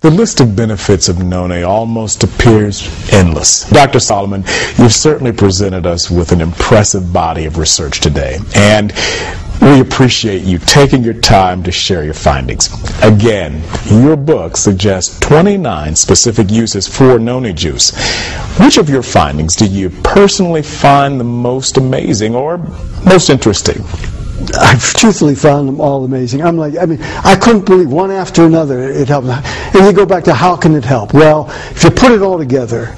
The list of benefits of Noni almost appears endless. Dr. Solomon, you've certainly presented us with an impressive body of research today, and we appreciate you taking your time to share your findings. Again, your book suggests 29 specific uses for Noni Juice. Which of your findings did you personally find the most amazing or most interesting? I've truthfully found them all amazing. I couldn't believe one after another it helped. And you go back to how can it help? Well, if you put it all together,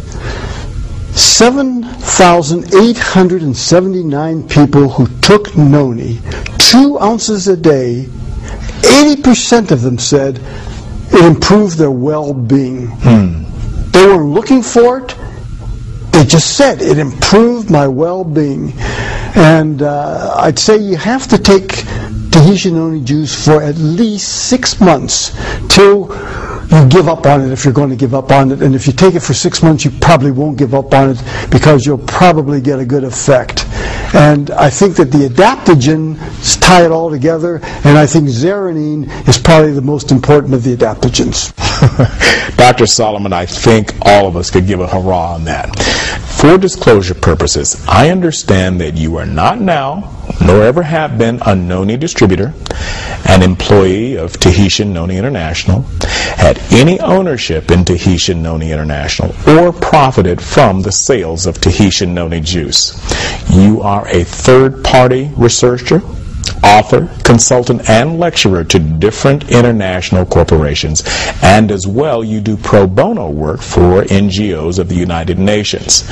7,879 people who took Noni, 2 ounces a day, 80% of them said it improved their well-being. They weren't looking for it. They just said it improved my well-being. And I'd say you have to take Tahitian Noni Juice for at least 6 months till you give up on it, if you're going to give up on it. And if you take it for 6 months, you probably won't give up on it because you'll probably get a good effect. And I think that the adaptogens tie it all together, and I think zeranine is probably the most important of the adaptogens. Dr. Solomon, I think all of us could give a hurrah on that. For disclosure purposes, I understand that you are not now, nor ever have been, a Noni distributor, an employee of Tahitian Noni International, had any ownership in Tahitian Noni International, or profited from the sales of Tahitian Noni Juice. You are a third-party researcher, author, consultant, and lecturer to different international corporations, and as well you do pro bono work for NGOs of the United Nations.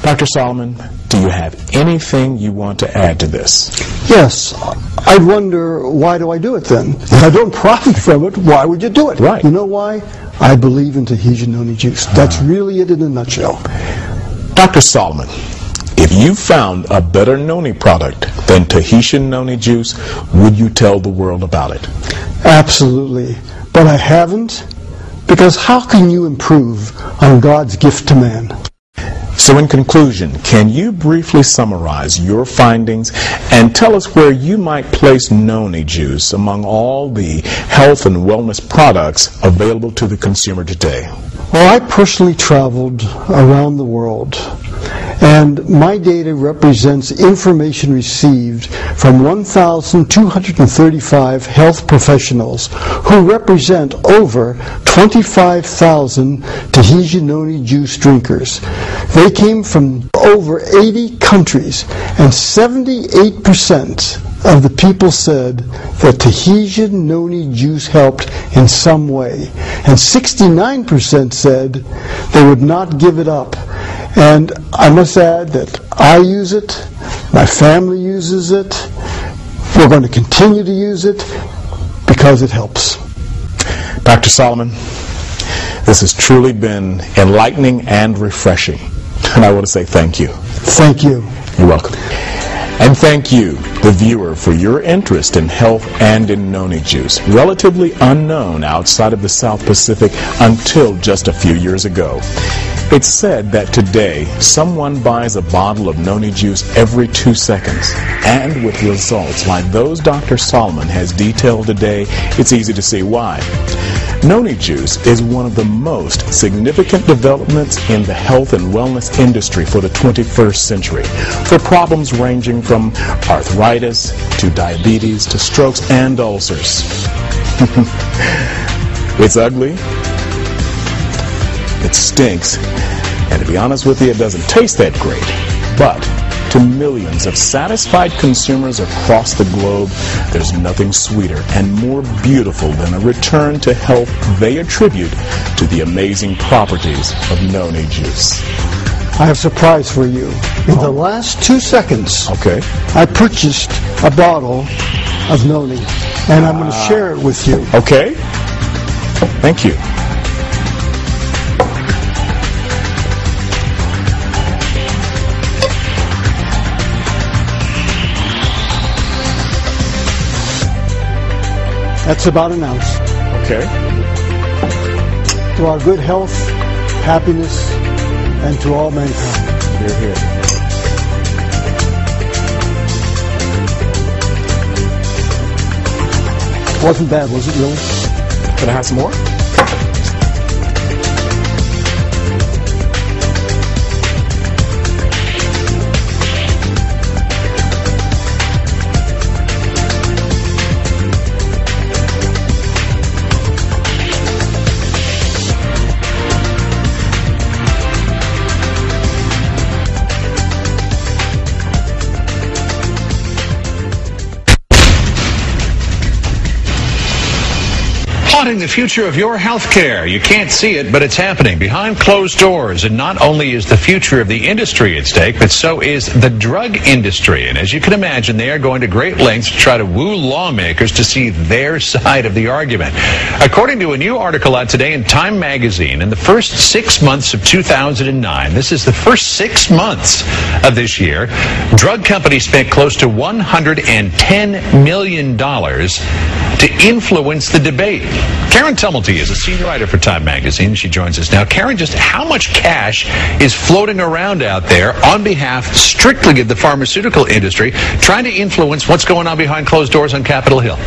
Dr. Solomon, do you have anything you want to add to this? Yes. I'd wonder, why do I do it then? If I don't profit from it, why would you do it? Right. You know why? I believe in Tahitian Noni Juice. That's really it in a nutshell. Dr. Solomon, if you found a better Noni product than Tahitian Noni Juice, would you tell the world about it? Absolutely. But I haven't, because how can you improve on God's gift to man? So in conclusion, can you briefly summarize your findings and tell us where you might place Noni Juice among all the health and wellness products available to the consumer today? Well, I personally traveled around the world, and my data represents information received from 1,235 health professionals who represent over 25,000 Tahitian Noni Juice drinkers. They came from over 80 countries, and 78% of the people said that Tahitian Noni Juice helped in some way, and 69% said they would not give it up. And I must add that I use it, my family uses it, we're going to continue to use it because it helps. Dr. Solomon, this has truly been enlightening and refreshing, and I want to say thank you. Thank you. You're welcome. And thank you, the viewer, for your interest in health and in Noni Juice, relatively unknown outside of the South Pacific until just a few years ago. It's said that today, someone buys a bottle of Noni Juice every 2 seconds. And with results like those Dr. Solomon has detailed today, it's easy to see why. Noni Juice is one of the most significant developments in the health and wellness industry for the 21st century, for problems ranging from arthritis to diabetes to strokes and ulcers. It's ugly, it stinks, and to be honest with you, it doesn't taste that great. But to millions of satisfied consumers across the globe, there's nothing sweeter and more beautiful than a return to health they attribute to the amazing properties of Noni Juice. I have a surprise for you. In the last 2 seconds, I purchased a bottle of Noni, and I'm going to share it with you. Okay. Thank you. That's about an ounce. Okay. To our good health, happiness, and to all mankind. Hear, hear. Wasn't bad, was it really? Can I have some more? Plotting the future of your health care. You can't see it, but it's happening behind closed doors. And not only is the future of the industry at stake, but so is the drug industry. And as you can imagine, they are going to great lengths to try to woo lawmakers to see their side of the argument. According to a new article out today in Time magazine, in the first 6 months of 2009, this is the first 6 months of this year, drug companies spent close to $110 million to influence the debate. Karen Tumulty is a senior writer for Time magazine. She joins us now. Karen, just how much cash is floating around out there on behalf strictly of the pharmaceutical industry, trying to influence what's going on behind closed doors on Capitol Hill?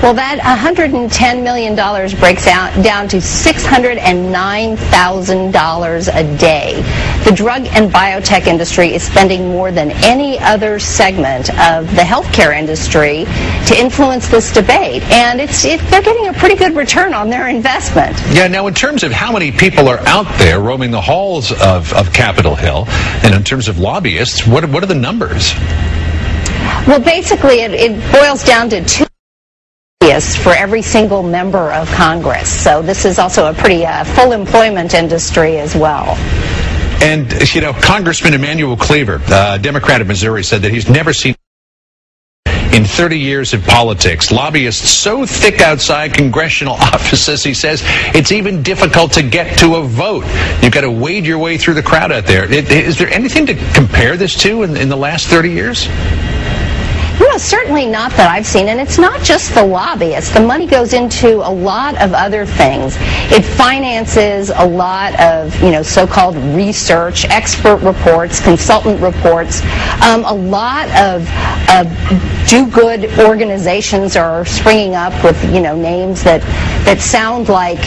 Well, that $110 million breaks down to $609,000 a day. The drug and biotech industry is spending more than any other segment of the healthcare industry to influence this debate, and they're getting a pretty good return on their investment. Yeah, now in terms of how many people are out there roaming the halls of Capitol Hill, and in terms of lobbyists, what are the numbers? Well, basically, it boils down to two for every single member of Congress. So this is also a pretty full employment industry as well. And, you know, Congressman Emanuel Cleaver, Democrat of Missouri, said that he's never seen in 30 years of politics lobbyists so thick outside congressional offices, he says, it's even difficult to get to a vote. You've got to wade your way through the crowd out there. Is there anything to compare this to in the last 30 years? You know, certainly not that I've seen, and it's not just the lobbyists. The money goes into a lot of other things. It finances a lot of, so-called research, expert reports, consultant reports. A lot of do-good organizations are springing up with, names that sound like,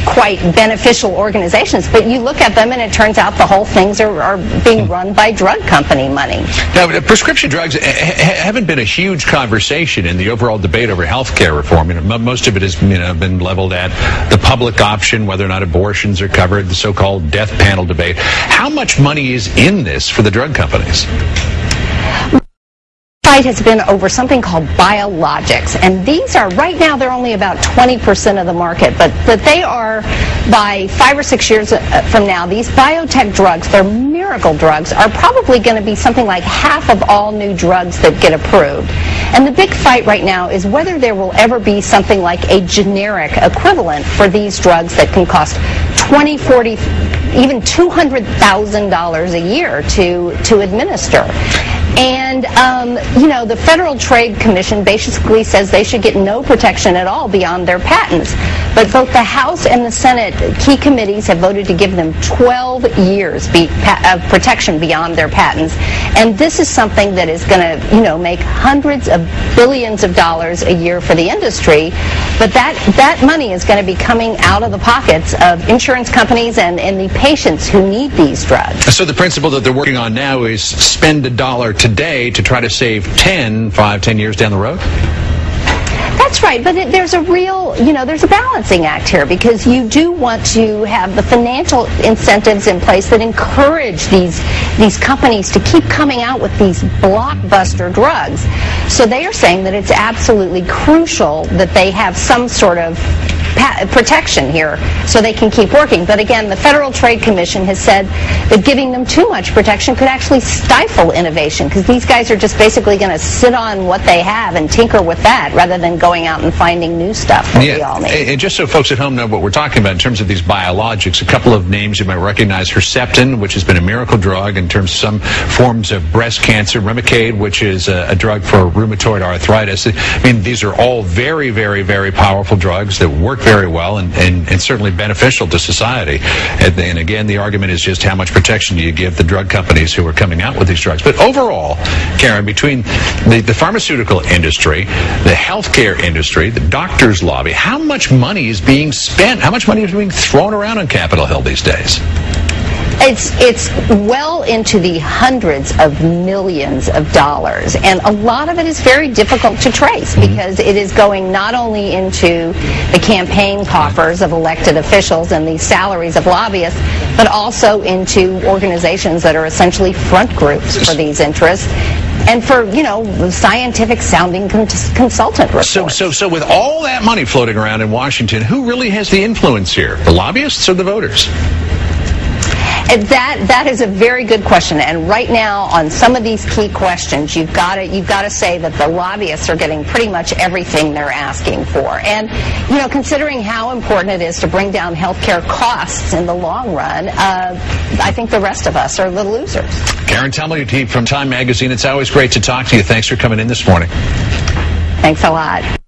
quite beneficial organizations. But you look at them, and it turns out the whole things are being run by drug company money. Now, prescription drugs haven't been a huge conversation in the overall debate over health care reform. Most of it has been leveled at the public option, whether or not abortions are covered, the so-called death panel debate. How much money is in this for the drug companies? Fight has been over something called biologics, and these are, right now, they're only about 20% of the market, but they are, by 5 or 6 years from now, these biotech drugs, they're miracle drugs, are probably going to be something like half of all new drugs that get approved. And the big fight right now is whether there will ever be something like a generic equivalent for these drugs that can cost $20, $40, even $200,000 a year to administer. And, the Federal Trade Commission basically says they should get no protection at all beyond their patents. But both the House and the Senate key committees have voted to give them 12 years of protection beyond their patents. And this is something that is going to, make hundreds of billions of dollars a year for the industry. But that money is going to be coming out of the pockets of insurance companies and the patients who need these drugs. So the principle that they're working on now is spend $1 today to try to save 10 years down the road? That's right, but there's a real, there's a balancing act here, because you do want to have the financial incentives in place that encourage these companies to keep coming out with these blockbuster drugs. So they are saying that it's absolutely crucial that they have some sort of protection here so they can keep working. But again, the Federal Trade Commission has said that giving them too much protection could actually stifle innovation, because these guys are just basically going to sit on what they have and tinker with that rather than going out and finding new stuff that we all need. And just so folks at home know what we're talking about in terms of these biologics, a couple of names you might recognize: Herceptin, which has been a miracle drug in terms of some forms of breast cancer; Remicade, which is a drug for rheumatoid arthritis. These are all very, very, very powerful drugs that work very well and certainly beneficial to society. And again, the argument is just how much protection do you give the drug companies who are coming out with these drugs. But overall, Karen, between the pharmaceutical industry, the healthcare industry, the doctors' lobby, how much money is being spent? How much money is being thrown around on Capitol Hill these days? It's well into the hundreds of millions of dollars, and a lot of it is very difficult to trace because it is going not only into the campaign coffers of elected officials and the salaries of lobbyists, but also into organizations that are essentially front groups for these interests and for, scientific sounding consultant reports. So with all that money floating around in Washington, who really has the influence here? The lobbyists or the voters? That is a very good question, and right now on some of these key questions, you've got to say that the lobbyists are getting pretty much everything they're asking for. And considering how important it is to bring down healthcare costs in the long run, I think the rest of us are the losers. Karen Tumley from Time Magazine. It's always great to talk to you. Thanks for coming in this morning. Thanks a lot.